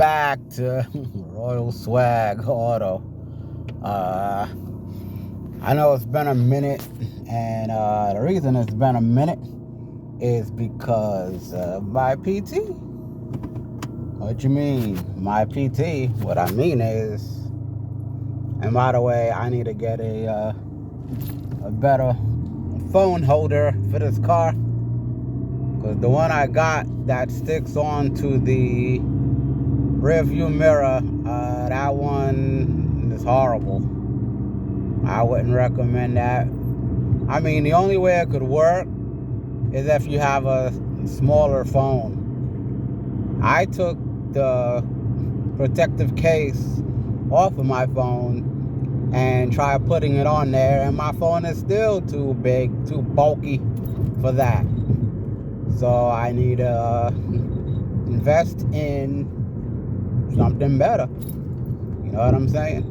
back to Royal Swag Auto. I know it's been a minute, and the reason it's been a minute is because my PT. What you mean, my PT? What I mean is, and by the way, I need to get a better phone holder for this car, because the one I got that sticks on to the rear view mirror, that one is horrible. I wouldn't recommend that. I mean, the only way it could work is if you have a smaller phone. I took the protective case off of my phone and tried putting it on there, and my phone is still too big, too bulky for that. So I need to invest in something better. You know what I'm saying?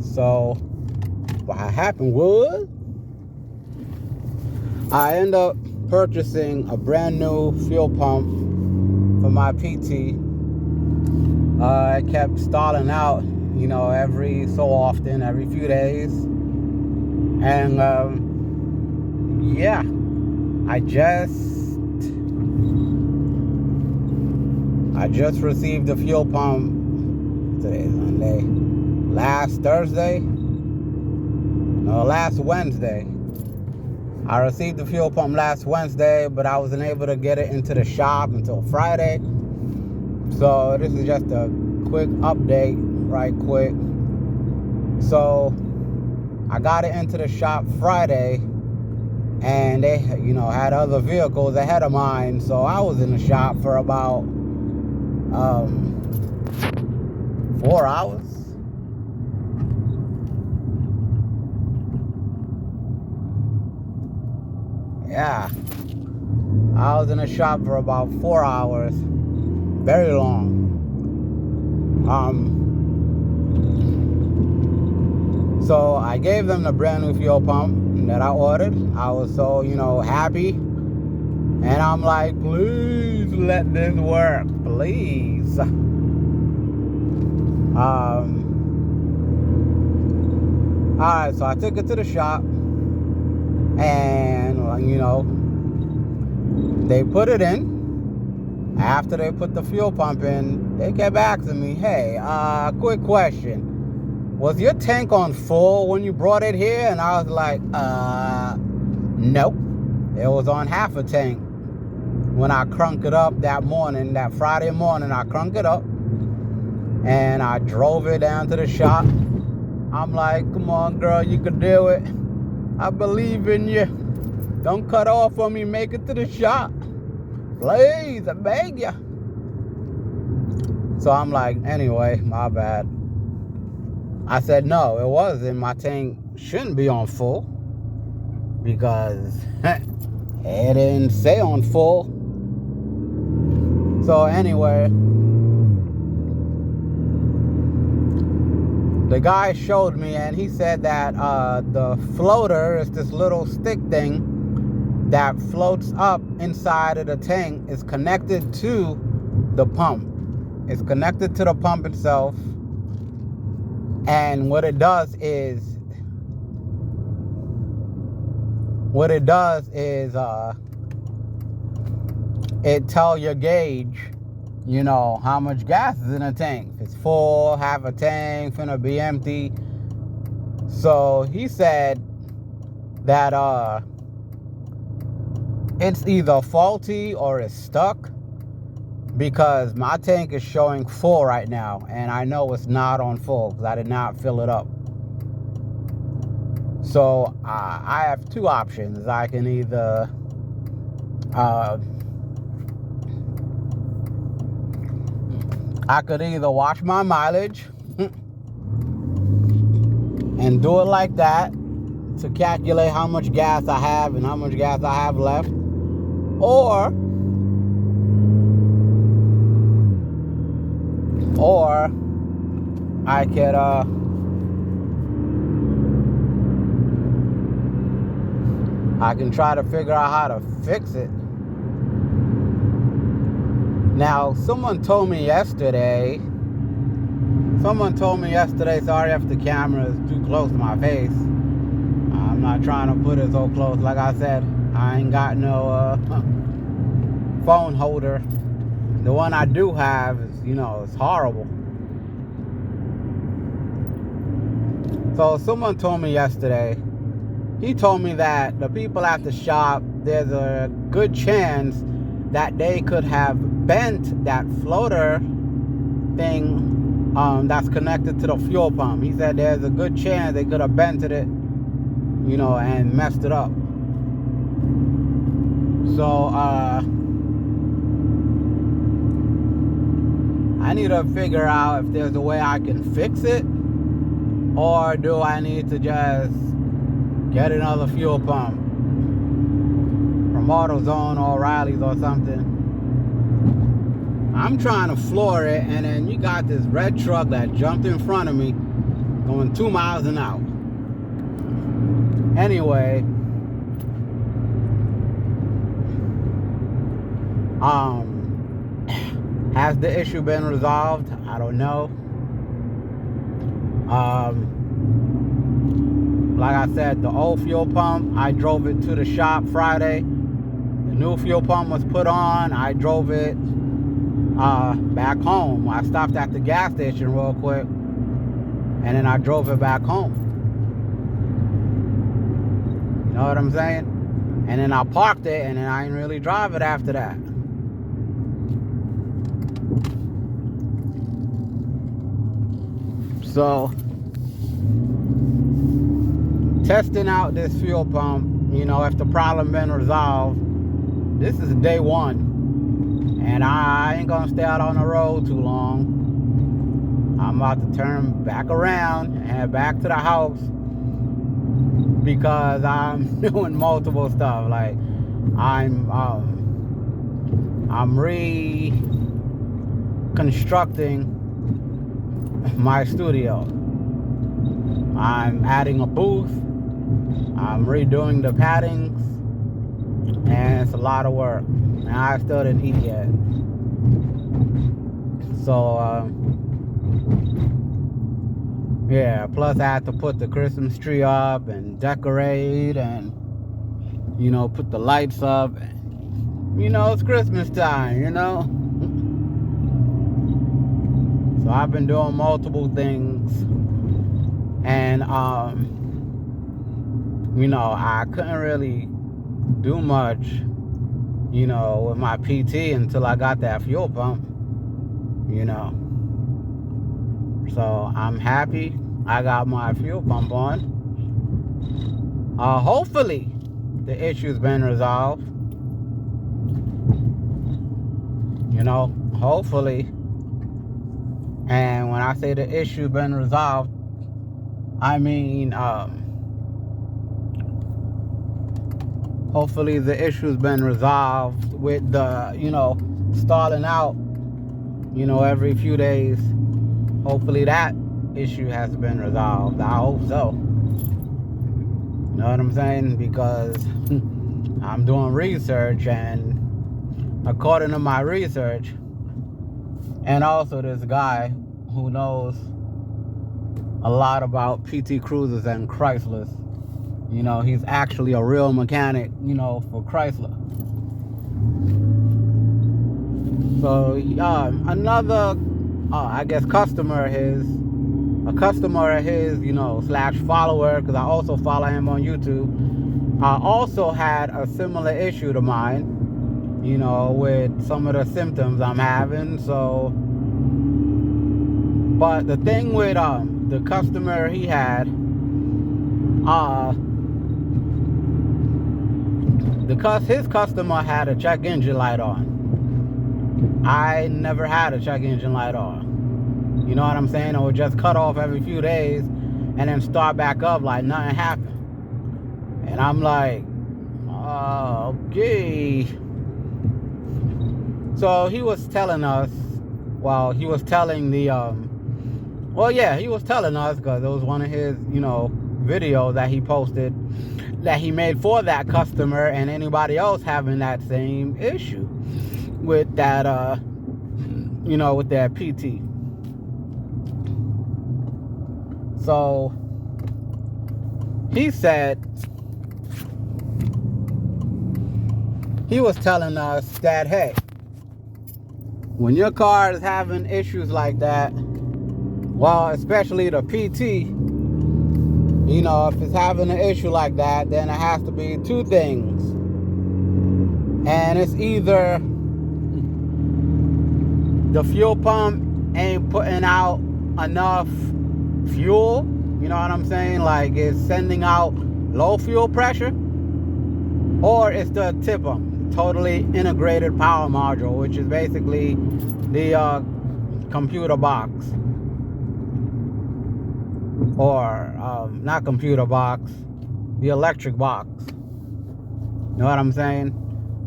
So what happened was, I ended up purchasing a brand new fuel pump for my PT. It kept stalling out, every so often, every few days. And yeah, I just received the fuel pump. Today's Sunday. Last Wednesday. I received the fuel pump last Wednesday, but I wasn't able to get it into the shop until Friday. So this is just a quick update, right quick. So I got it into the shop Friday, and they, had other vehicles ahead of mine. So I was in the shop for about 4 hours. Yeah, I was in the shop for about 4 hours. Very long. So I gave them the brand new fuel pump that I ordered. I was so, happy. And I'm like, please let this work, please. Alright, so I took it to the shop, and they put it in. After they put the fuel pump in, they kept asking me, hey, quick question, was your tank on full when you brought it here? And I was like, nope, it was on half a tank. When I crunked it up that Friday morning, I crunked it up and I drove it down to the shop. I'm like, come on, girl, you can do it. I believe in you. Don't cut off on me. Make it to the shop. Please, I beg you. So I'm like, anyway, my bad. I said, no, it wasn't. My tank shouldn't be on full, because it didn't say on full. So anyway, the guy showed me, and he said that the floater is this little stick thing that floats up inside of the tank, is connected to the pump. It's connected to the pump itself. And what it does is it tell your gauge, how much gas is in a tank. If it's full, half a tank, finna be empty. So he said that it's either faulty or it's stuck, because my tank is showing full right now, and I know it's not on full because I did not fill it up. So I have two options. I can either watch my mileage and do it like that to calculate how much gas I have and how much gas I have left, or I could I can try to figure out how to fix it. Now, someone told me yesterday, sorry if the camera is too close to my face. I'm not trying to put it so close. Like I said, I ain't got no phone holder. The one I do have is, it's horrible. So someone told me yesterday, he told me that the people at the shop, there's a good chance that they could have bent that floater thing that's connected to the fuel pump. He said there's a good chance they could have bent it, and messed it up. So I need to figure out if there's a way I can fix it, or do I need to just get another fuel pump from AutoZone or O'Reilly's or something. I'm trying to floor it, and then you got this red truck that jumped in front of me going 2 miles an hour. Anyway, has the issue been resolved? I don't know. Like I said, the old fuel pump, I drove it to the shop Friday. The new fuel pump was put on. I drove it back home. I stopped at the gas station real quick, and then I drove it back home. You know what I'm saying? And then I parked it, and then I didn't really drive it after that. So, testing out this fuel pump, if the problem been resolved, this is day one. And I ain't gonna stay out on the road too long. I'm about to turn back around and head back to the house, because I'm doing multiple stuff. Like I'm reconstructing my studio. I'm adding a booth. I'm redoing the paddings, and it's a lot of work. And I still didn't eat yet. So yeah, plus I had to put the Christmas tree up and decorate and put the lights up. It's Christmas time, So I've been doing multiple things, and I couldn't really do much, with my PT until I got that fuel pump, So I'm happy I got my fuel pump on. Hopefully the issue's been resolved. Hopefully. And when I say the issue been resolved, I mean hopefully the issue's been resolved with the stalling out every few days. Hopefully that issue has been resolved. I hope so. You know what I'm saying? Because I'm doing research, and according to my research, and also this guy who knows a lot about PT Cruisers and Chryslers, he's actually a real mechanic, for Chrysler. So another I guess customer of his, / follower, because I also follow him on YouTube, also had a similar issue to mine, with some of the symptoms I'm having. So, but the thing with the customer he had, his customer had a check engine light on. I never had a check engine light on. You know what I'm saying? It would just cut off every few days and then start back up like nothing happened. And I'm like, okay. So he was telling us, he was telling the, he was telling us, because it was one of his, videos that he posted that he made for that customer and anybody else having that same issue with that with their PT. So he said, he was telling us that, hey, when your car is having issues like that, well, especially the PT, if it's having an issue like that, then it has to be two things. And it's either the fuel pump ain't putting out enough fuel, you know what I'm saying? Like it's sending out low fuel pressure, or it's the TIPM, totally integrated power module, which is basically the computer box, or not computer box, the electric box. You know what I'm saying?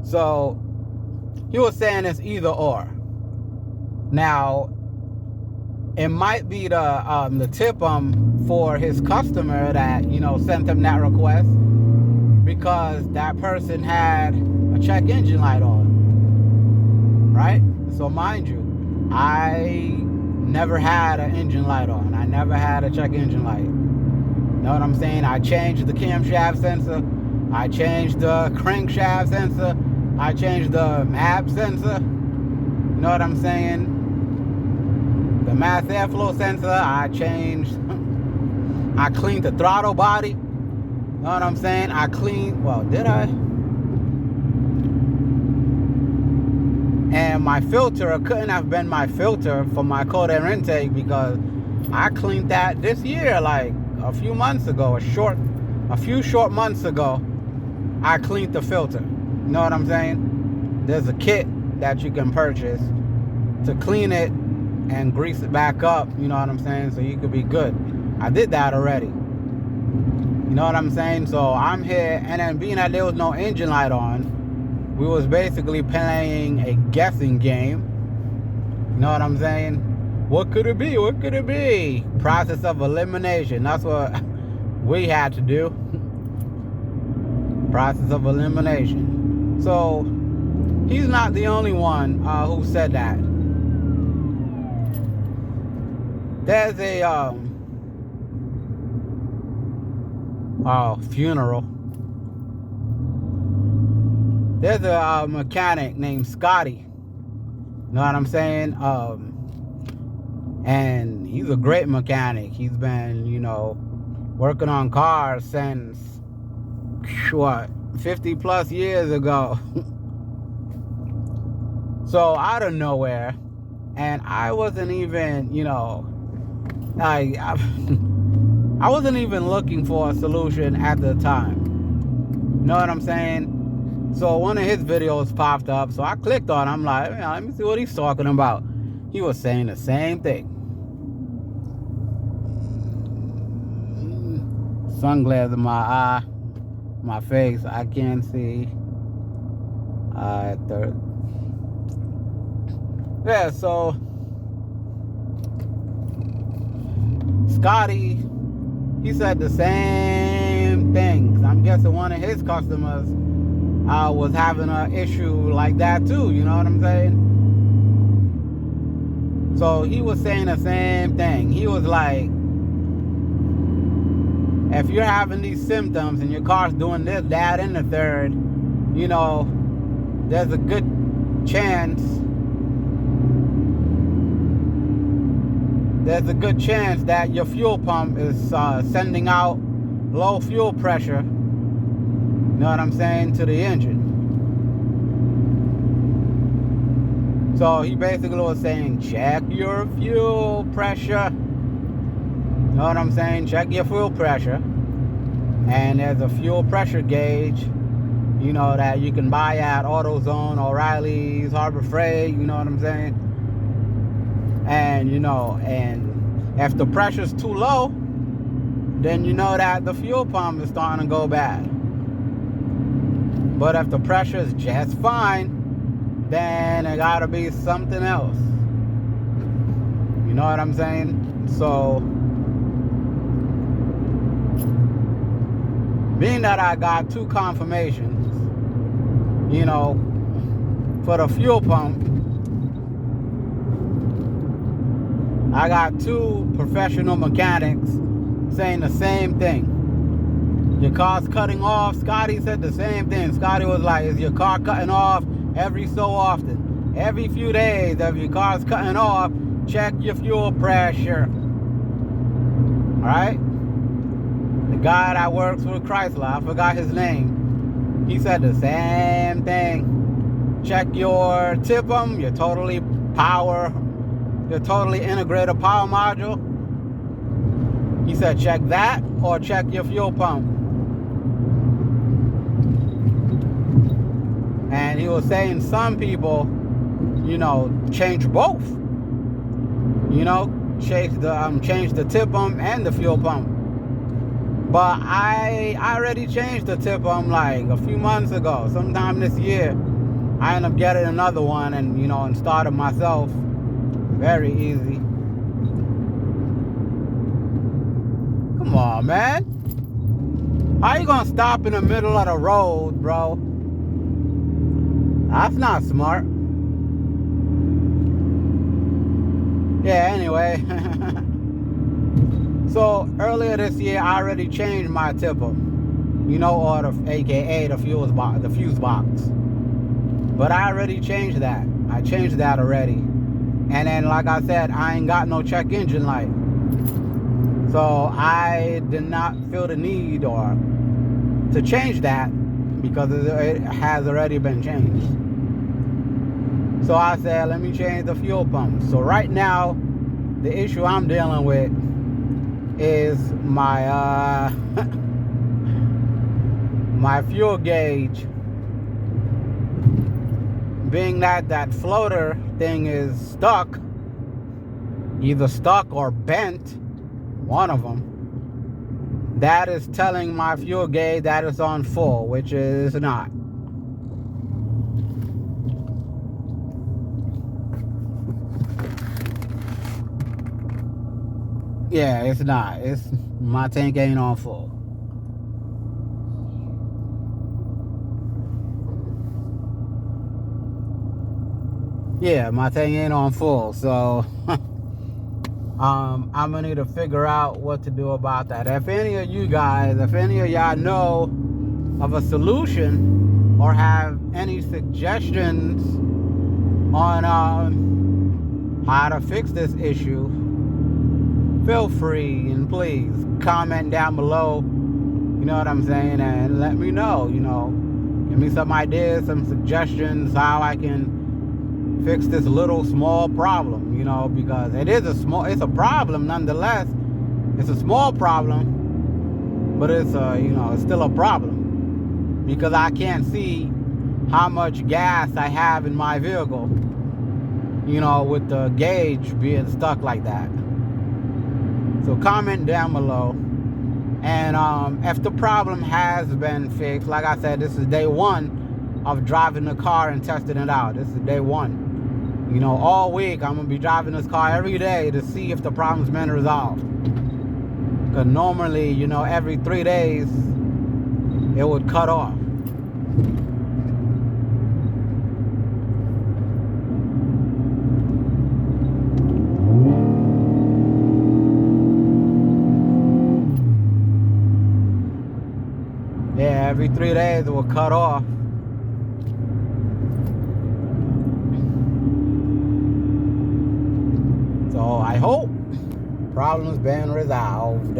So he was saying it's either or. Now, it might be the TIPM for his customer that sent him that request, because that person had a check engine light on, right? So mind you, I never had an engine light on. I never had a check engine light. You know what I'm saying? I changed the camshaft sensor. I changed the crankshaft sensor. I changed the MAP sensor. You know what I'm saying? The mass airflow sensor, I changed. I cleaned the throttle body. You know what I'm saying? I cleaned, well, did I? And my filter, it couldn't have been my filter for my cold air intake, because I cleaned that this year, like a few months ago, a few short months ago, I cleaned the filter. You know what I'm saying? There's a kit that you can purchase to clean it and grease it back up, you know what I'm saying? So you could be good. I did that already. You know what I'm saying? So I'm here, and then being that there was no engine light on, we was basically playing a guessing game. You know what I'm saying? What could it be? What could it be? Process of elimination. That's what we had to do. Process of elimination. So he's not the only one who said that. There's a funeral. There's a mechanic named Scotty. You know what I'm saying? And he's a great mechanic. He's been, working on cars since, 50 plus years ago. So out of nowhere, and I wasn't even, I wasn't even looking for a solution at the time. You know what I'm saying? So one of his videos popped up, so I clicked on it. I'm like, let me see what he's talking about. He was saying the same thing. Sunglasses in my eye, my face, I can't see. Yeah, so Scotty, he said the same thing. I'm guessing one of his customers was having an issue like that too, you know what I'm saying? So he was saying the same thing. He was like, if you're having these symptoms and your car's doing this, that, and the third, there's a good chance that your fuel pump is sending out low fuel pressure, you know what I'm saying, to the engine. So he basically was saying, check your fuel pressure. You know what I'm saying? Check your fuel pressure. And there's a fuel pressure gauge, that you can buy at AutoZone, O'Reilly's, Harbor Freight, you know what I'm saying? And, and if the pressure's too low, then you know that the fuel pump is starting to go bad. But if the pressure is just fine, then it gotta be something else. You know what I'm saying? So, being that I got two confirmations, for the fuel pump, I got two professional mechanics saying the same thing. Your car's cutting off. Scotty said the same thing. Scotty was like, is your car cutting off every so often? Every few days, if your car's cutting off, check your fuel pressure. Alright? The guy that works with Chrysler, I forgot his name, he said the same thing. Check your TIPM, your totally integrated power module. He said check that or check your fuel pump. And he was saying some people, change both. Change the TIPM and the fuel pump. But I already changed the TIPM like a few months ago. Sometime this year, I ended up getting another one and and started myself. Very easy. Come on, man. How you gonna stop in the middle of the road, bro? That's not smart. Yeah, anyway. So earlier this year, I already changed my TIPM, or AKA the fuse box. But I already changed that. I changed that already. And then, like I said, I ain't got no check engine light. So I did not feel the need to change that because it has already been changed. So I said, let me change the fuel pump. So right now, the issue I'm dealing with is my my fuel gauge. Being that floater thing is stuck, either stuck or bent, one of them, that is telling my fuel gauge that it's on full, which is not. Yeah, it's not. My tank ain't on full. Yeah, my tank ain't on full, so I'm gonna need to figure out what to do about that. If any of y'all know of a solution or have any suggestions on how to fix this issue, feel free and please comment down below, you know what I'm saying, and let me know, give me some ideas, some suggestions how I can fix this little small problem, because it's a problem nonetheless. It's a small problem, but it's it's still a problem because I can't see how much gas I have in my vehicle, with the gauge being stuck like that. So comment down below. And if the problem has been fixed, like I said, this is day one of driving the car and testing it out. This is day one. All week I'm going to be driving this car every day to see if the problem's been resolved. Because normally, every 3 days, it would cut off. Yeah, every 3 days it will cut off. So I hope problem's been resolved.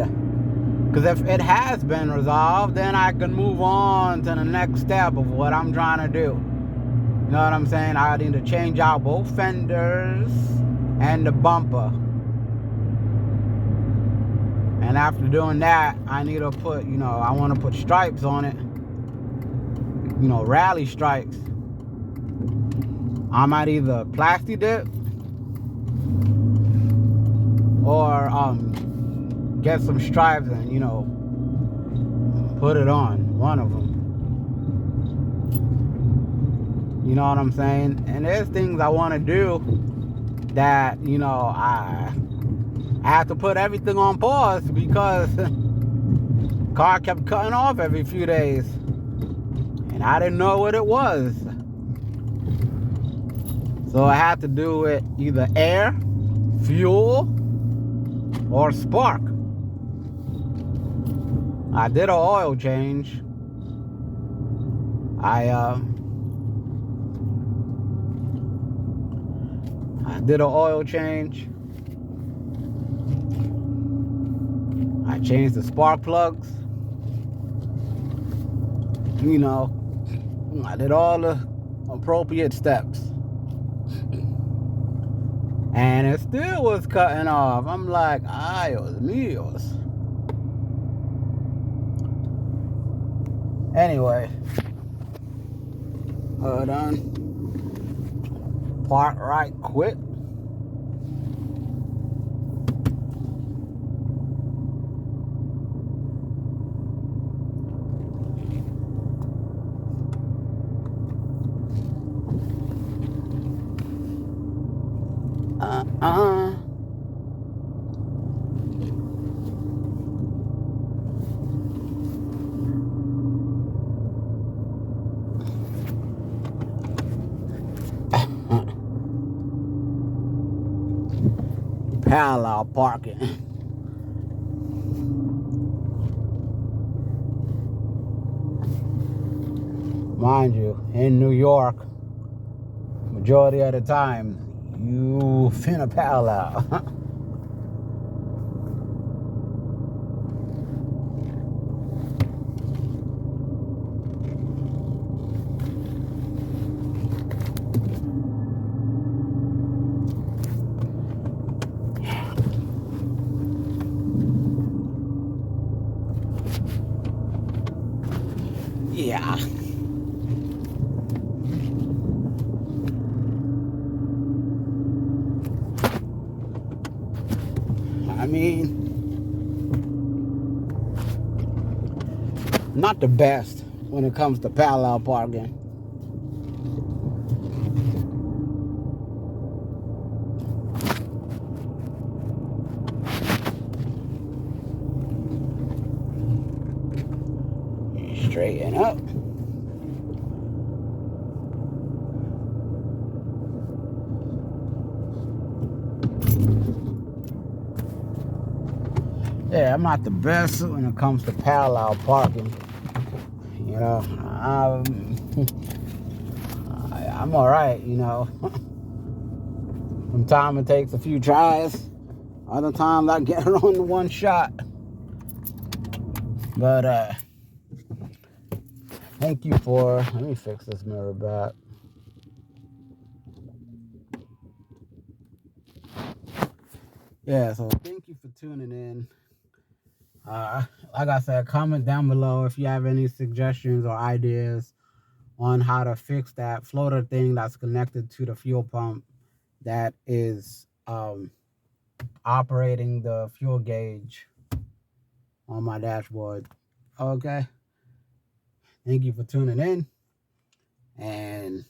Because if it has been resolved, then I can move on to the next step of what I'm trying to do. You know what I'm saying? I need to change out both fenders and the bumper. And after doing that, I need to put, I want to put stripes on it. Rally stripes. I might either plasti dip or get some stripes and, put it on. One of them. You know what I'm saying? And there's things I want to do that, I have to put everything on pause because car kept cutting off every few days. And I didn't know what it was. So I had to do it either air, fuel, or spark. I did an oil change. I did an oil change. I changed the spark plugs. You know, I did all the appropriate steps. And it still was cutting off. I'm like, ay, míos. Anyway, hold on. Park right quick. Parallel parking. Mind you, in New York, majority of the time, you finna parallel. Yeah. I mean, not the best when it comes to parallel parking. Straighten up. Yeah, I'm not the best when it comes to parallel parking. You know, I'm all right, you know. Sometimes it takes a few tries. Other times I get it on the one shot. But thank you for, let me fix this mirror back. Yeah, so thank you for tuning in. Like I said, comment down below if you have any suggestions or ideas on how to fix that floater thing that's connected to the fuel pump that is operating the fuel gauge on my dashboard. Okay. Thank you for tuning in. And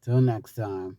till next time.